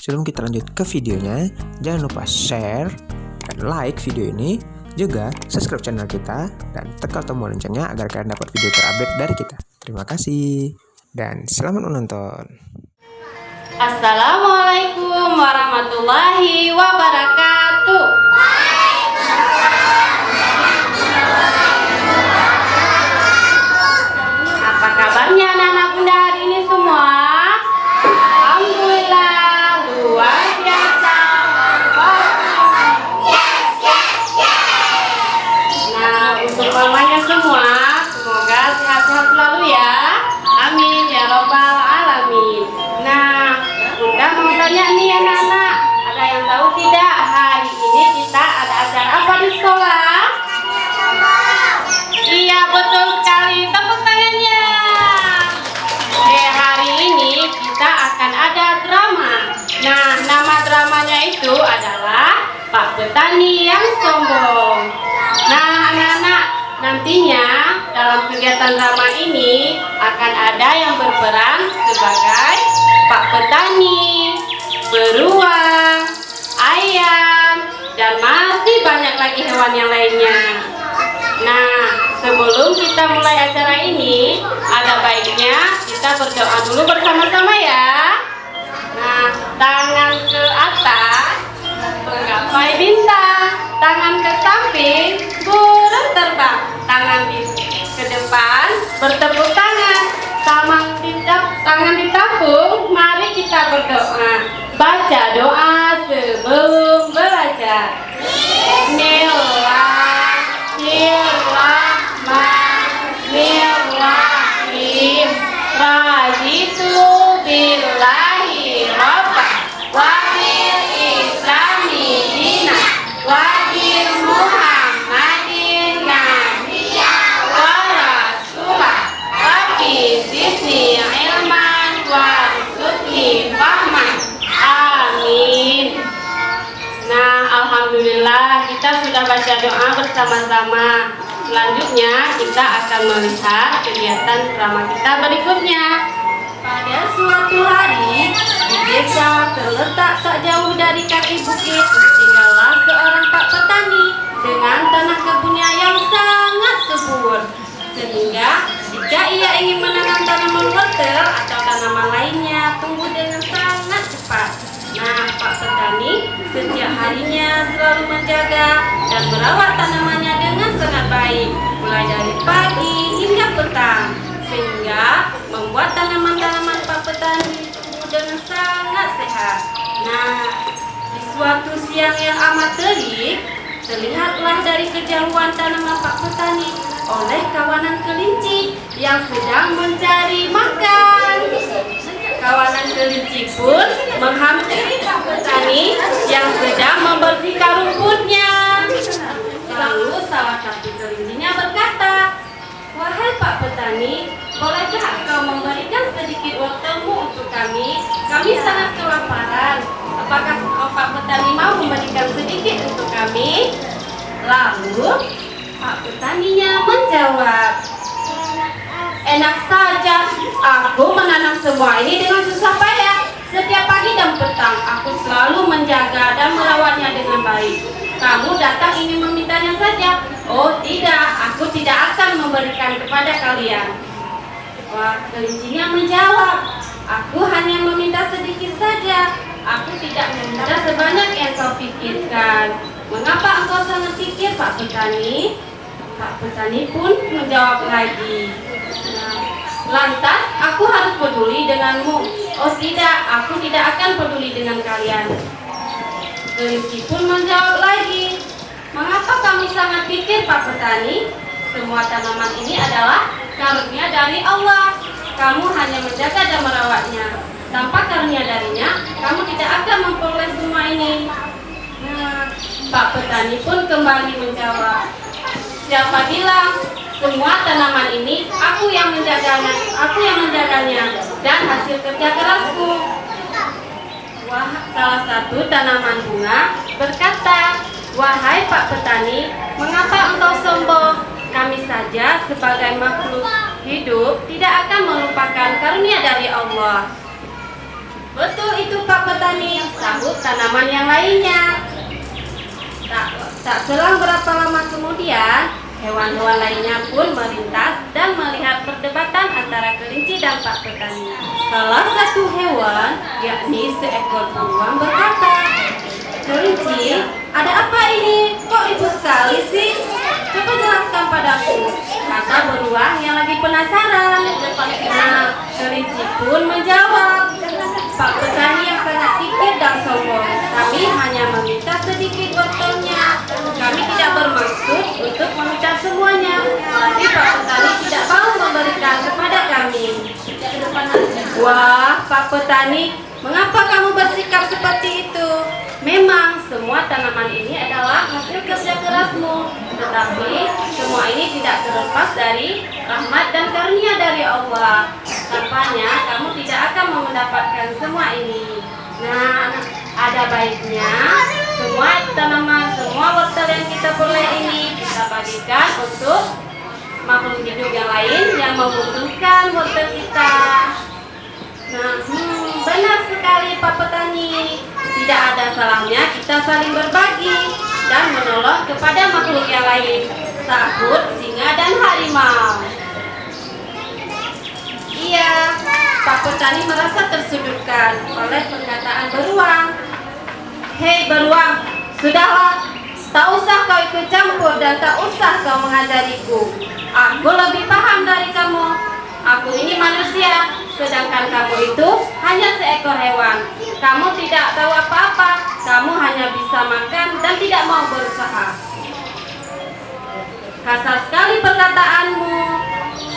sebelum kita lanjut ke videonya, jangan lupa share dan like video ini, juga subscribe channel kita dan tekan tombol loncengnya agar kalian dapat video terupdate dari kita. Terima kasih dan selamat menonton. Assalamualaikum warahmatullahi wabarakatuh. Apa kabarnya anak-anak bunda hari ini semua? Alhamdulillah, luar biasa. Nah, untuk mamanya semua, semoga sehat-sehat selalu ya. Amin ya robbal alamin. Nah, bunda mau tanya nih anak-anak, ada yang tahu tidak hari ini kita ada acara apa di sekolah? Iya, betul sekali, tepuk tangannya. Hari ini kita akan ada drama. Nah, nama dramanya itu adalah Pak Petani yang Sombong. Nah, anak-anak, nantinya dalam kegiatan drama ini akan ada yang berperan sebagai Pak Petani, beruang, ayam, dan masih banyak lagi hewan yang lainnya. Nah, sebelum kita mulai acara ini, ada baiknya kita berdoa dulu bersama-sama ya. Nah, tangan ke atas, menggapai bintang, tangan ke samping, burung terbang, tangan ke depan, bertepuk tangan, tangan ditapung, mari kita berdoa. Baca doa sebelum belajar. Bismillahirrahmanirrahim. Raditu billahi rabba wa bil islami dina wa bil muhammadin nabiyya wa rasulah wa bi zidni ilman warzuqni fahman. Amin. Nah, alhamdulillah kita sudah baca doa bersama-sama. Selanjutnya kita akan melihat kegiatan drama kita berikutnya. Pada suatu hari, di desa terletak tak jauh dari kaki bukit, tinggallah seorang Pak Petani dengan tanah kebunnya yang sangat subur. Sehingga jika ia ingin menanam tanaman wortel atau tanaman lainnya tumbuh dengan sangat cepat. Nah, Pak Petani setiap harinya selalu menjaga dan merawat tanamannya dengan sangat baik, mulai dari pagi hingga petang, sehingga membuat tanaman-tanaman Pak Petani tumbuh dengan sangat sehat. Nah, di suatu siang yang amat terik, terlihatlah dari kejauhan tanaman Pak Petani oleh kawanan kelinci yang sedang mencari makan. Kawanan kelinci pun menghampiri Pak Petani yang sedang membersihkan rumputnya. Lalu salah satu kelincinya berkata, "Wahai Pak Petani, bolehkah engkau memberikan sedikit wortelmu untuk kami? Kami sangat kelaparan. Apakah engkau Pak Petani mau memberikan sedikit untuk kami?" Lalu Pak Petaninya menjawab, "Enak saja, aku menanam semua ini dengan susah payah. Setiap pagi dan petang, aku selalu menjaga dan merawatnya dengan baik. Kamu datang ingin memintanya saja." "Oh tidak, aku tidak akan memberikan kepada kalian." Wah, kelincinya menjawab, "Aku hanya meminta sedikit saja. Aku tidak meminta sebanyak yang kau pikirkan." "Mengapa engkau sangat pikir, Pak Petani?" Pak Petani pun menjawab lagi, "Lantas aku harus peduli denganmu?" "Oh tidak, aku tidak akan peduli dengan kalian." Kelinci pun menjawab lagi, "Mengapa kamu sangat pikir, Pak Petani? Semua tanaman ini adalah karunia dari Allah. Kamu hanya menjaga dan merawatnya. Tanpa karunia darinya, kamu tidak akan memperoleh semua ini." Nah, Pak Petani pun kembali menjawab, "Siapa bilang? Semua tanaman ini aku yang menjaganya dan hasil kerja kerasku." Wah, salah satu tanaman bunga berkata, "Wahai Pak Petani, mengapa engkau sombong? Kami saja sebagai makhluk hidup tidak akan melupakan karunia dari Allah." "Betul itu Pak Petani, tanaman yang lainnya. Tak selang berapa lama kemudian, hewan-hewan lainnya pun melintas dan melihat perdebatan antara kelinci dan Pak Petani. Salah satu hewan, yakni seekor beruang, berkata, "Kelinci, ada apa ini? Kok ribut sekali sih? Coba jelaskan padaku," kata beruang yang lagi penasaran. Nah, kelinci pun menjawab, "Pak Petani yang sangat kikir dan sombong, kami hanya meminta sedikit wortelnya. Kami tidak bermaksud untuk meminta semuanya, tapi Pak Petani tidak mau memberikan kepada kami." "Wah, Pak Petani, mengapa kamu bersikap seperti itu? Memang semua tanaman ini adalah hasil kerja kerasmu, tetapi semua ini tidak terlepas dari rahmat dan karunia dari Allah. Tanpanya kamu tidak akan mendapatkan semua ini. Nah, ada baiknya semua tanaman, semua wortel yang kita peroleh ini kita bagikan untuk makhluk hidup yang lain yang membutuhkan wortel kita." Nah, benar sekali Pak Petani. Tidak ada salahnya kita saling berbagi dan menolong kepada makhluk yang lain, sahut singa dan harimau. Iya, Pak Petani merasa tersudutkan oleh perkataan beruang. "Hei beruang, sudahlah, tak usah kau ikut campur dan tak usah kau mengajariku. Aku lebih paham dari kamu. Aku ini manusia, sedangkan kamu itu hanya seekor hewan. Kamu tidak tahu apa-apa, kamu hanya bisa makan dan tidak mau berusaha." "Kasar sekali perkataanmu,"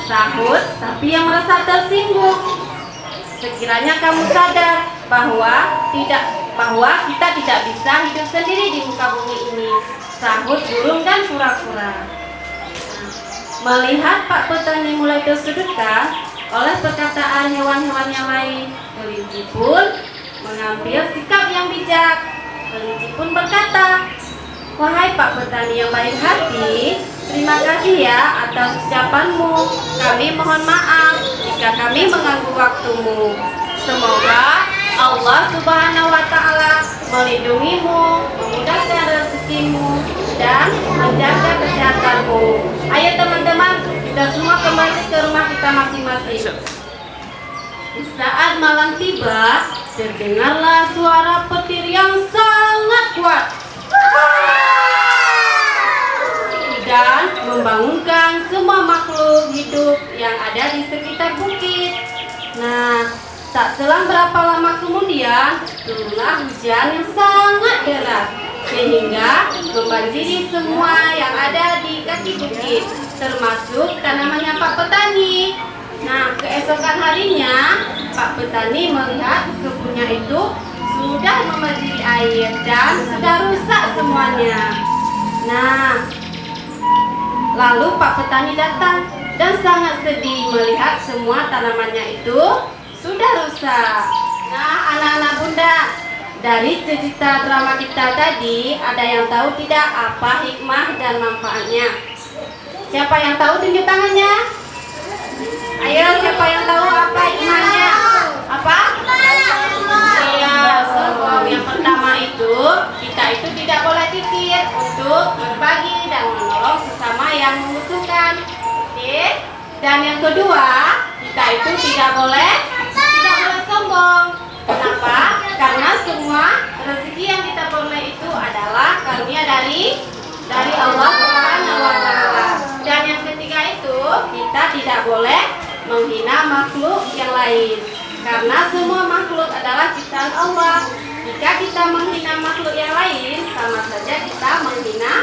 sahut sapi yang merasa tersinggung. "Sekiranya kamu sadar bahwa kita tidak bisa hidup sendiri di muka bumi ini," sahut burung dan kura-kura. Melihat Pak Petani mulai tersudutkan oleh perkataan hewan-hewan yang lain, kelinci pun mengambil sikap yang bijak. Kelinci pun berkata, "Wahai Pak Petani yang baik hati, terima kasih ya atas ucapanmu. Kami mohon maaf jika kami mengganggu waktumu. Semoga Allah Subhanahu wa Ta'ala melindungimu, memudahkan rezekimu, dan menjaga kesehatanmu. Ayo teman-teman, kita semua kembali ke rumah kita masing-masing." Di saat malam tiba, terdengarlah suara petir yang sangat kuat dan membangunkan semua makhluk hidup yang ada di sekitar bukit. Nah, tak selang berapa lama kemudian, turunlah hujan yang sangat deras sehingga membanjiri semua yang ada di kaki bukit, termasuk tanamannya Pak Petani. Nah, keesokan harinya, Pak Petani melihat kebunnya itu sudah membanjiri air dan sudah rusak semuanya. Nah, lalu Pak Petani datang dan sangat sedih melihat semua tanamannya itu sudah rusak. Nah, anak-anak bunda, dari cerita drama kita tadi, ada yang tahu tidak apa hikmah dan manfaatnya? Siapa yang tahu tunjuk tangannya? Ayo, siapa yang tahu apa hikmahnya? Apa? Iya, sombong. Yang pertama itu, kita itu tidak boleh kikir untuk berbagi dan menolong sesama yang membutuhkan. Oke? Dan yang kedua, kita itu tidak boleh sombong. Kenapa? Karena semua rezeki yang kita peroleh itu adalah karunia dari Allah Subhanahu wa Ta'ala. Dan yang ketiga itu, kita tidak boleh menghina makhluk yang lain, karena semua makhluk adalah ciptaan Allah. Jika kita menghina makhluk yang lain, sama saja kita menghina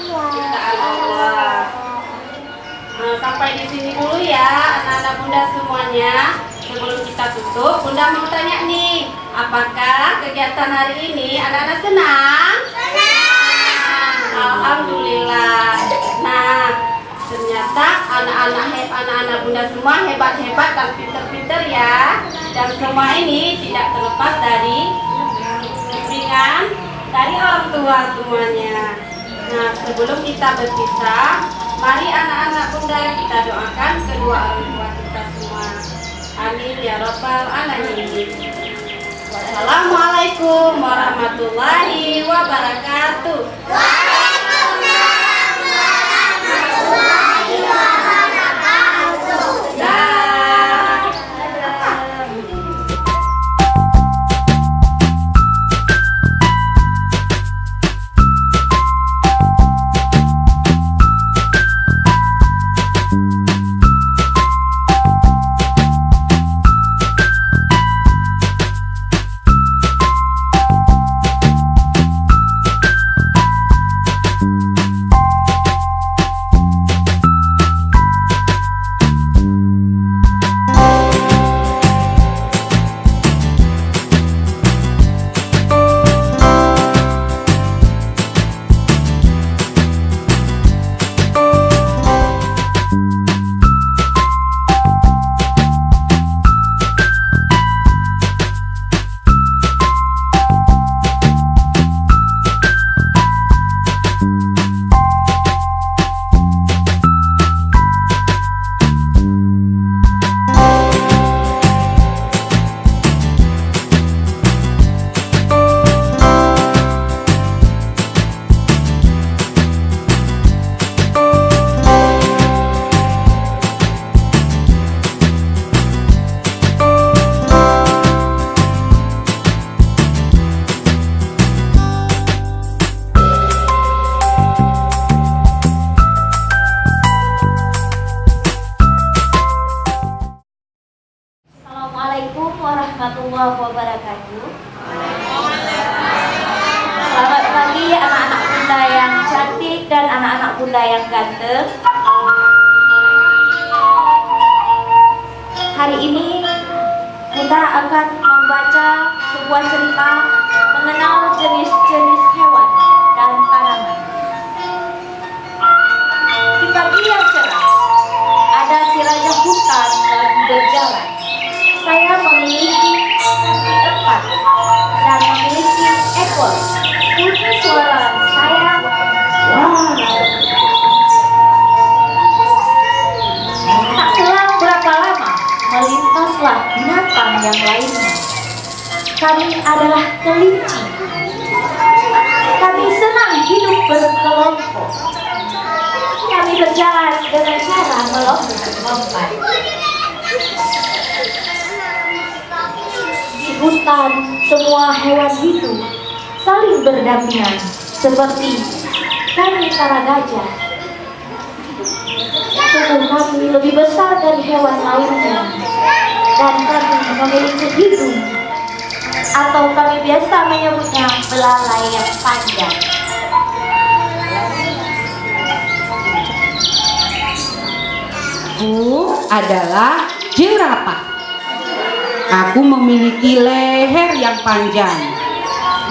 ciptaan Allah. Nah, sampai di sini dulu ya anak-anak bunda semuanya. Sebelum kita tutup, bunda mau tanya nih, apakah kegiatan hari ini anak-anak senang? Senang. Alhamdulillah. Nah, ternyata anak-anak bunda semua hebat-hebat dan pinter-pinter ya. Dan semua ini tidak terlepas dari bimbingan dari orang tua semuanya. Nah, sebelum kita berpisah, mari anak-anak bunda kita doakan kedua orang tua kita semua. Amin ya rabbal alamin. Wassalamualaikum Assalamualaikum warahmatullahi wabarakatuh. Assalamualaikum warahmatullahi wabarakatuh. Selamat pagi anak-anak bunda yang cantik dan anak-anak bunda yang ganteng. Hari ini bunda akan membaca sebuah cerita mengenal jenis-jenis hewan dan tanaman. Di pagi yang cerah, ada si raja hutan lagi berjalan. Saya memiliki kaki 4 dan memiliki ekor. Bunyi suara saya, wow. Tak selang berapa lama, melintaslah binatang yang lainnya. Kami adalah kelinci. Kami senang hidup berkelompok. Kami berjalan dengan cara melompat-lompat. Hutan, semua hewan hidup saling berdampingan seperti kami para gajah. Tubuh kami lebih besar dari hewan lainnya dan kami memiliki hidung atau kami biasa menyebutnya belalai yang panjang. Aku adalah jerapah. Aku memiliki leher yang panjang.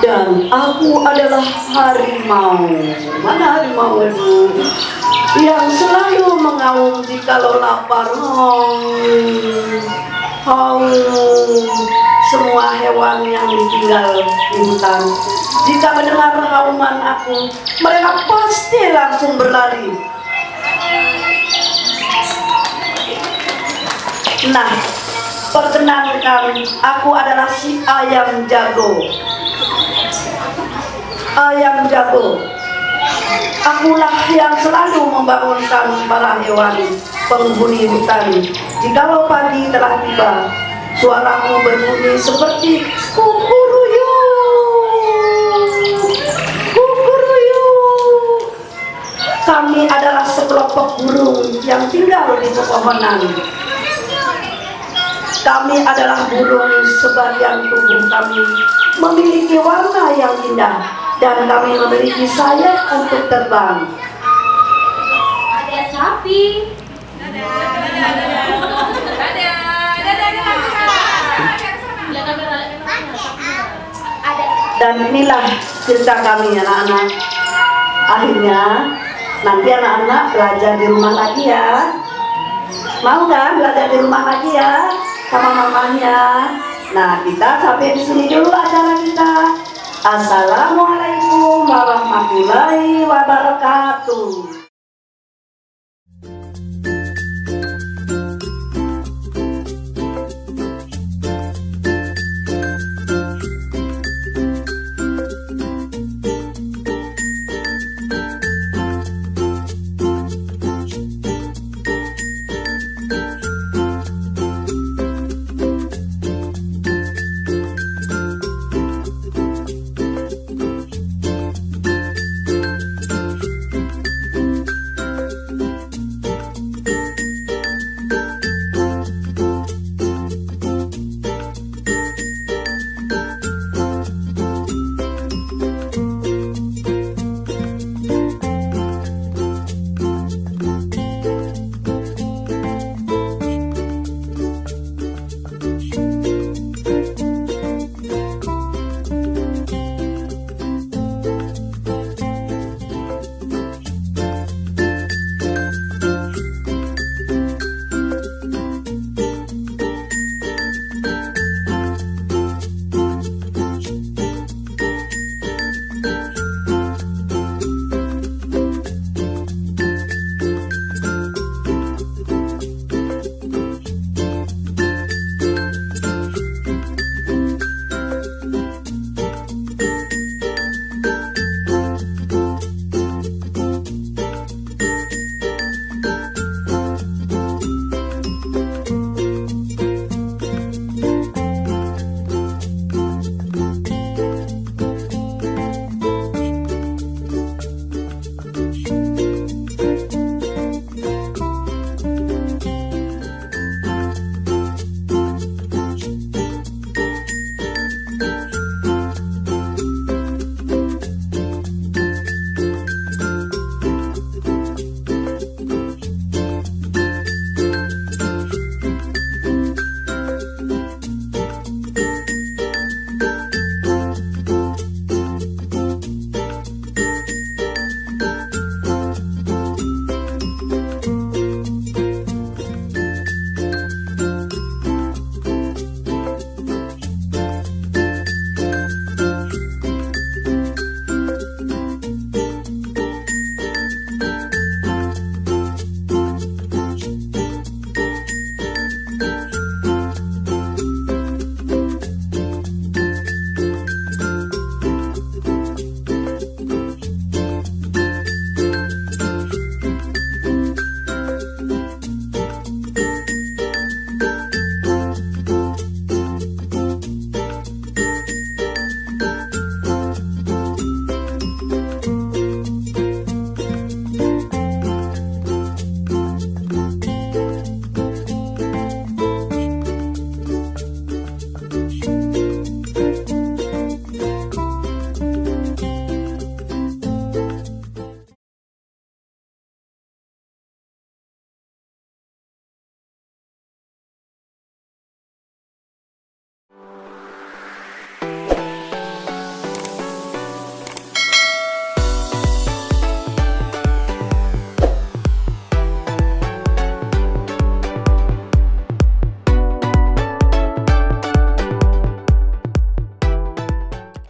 Dan aku adalah harimau. Mana harimau itu? Yang selalu mengaum jikalau lapar. Semua hewan yang tinggal di hutan, jika mendengar hauman aku, mereka pasti langsung berlari. Nah, perkenalkan, aku adalah si ayam jago. Ayam jago. Akulah yang selalu membangunkan para hewan penghuni hutan. Jikalau pagi telah tiba, suaraku berbunyi seperti kukuruyuk, kukuruyuk. Kami adalah sekelompok burung yang tinggal di pepohonan. Kami adalah burung, sebagian tubuh kami memiliki warna yang indah dan kami memiliki sayap untuk terbang. Ada sapi. Dan inilah cerita kami anak-anak. Akhirnya nanti anak-anak belajar di rumah lagi ya. Mau kan belajar di rumah lagi ya sama mamanya. Nah, kita sampai di sini dulu acara kita. Assalamualaikum warahmatullahi wabarakatuh.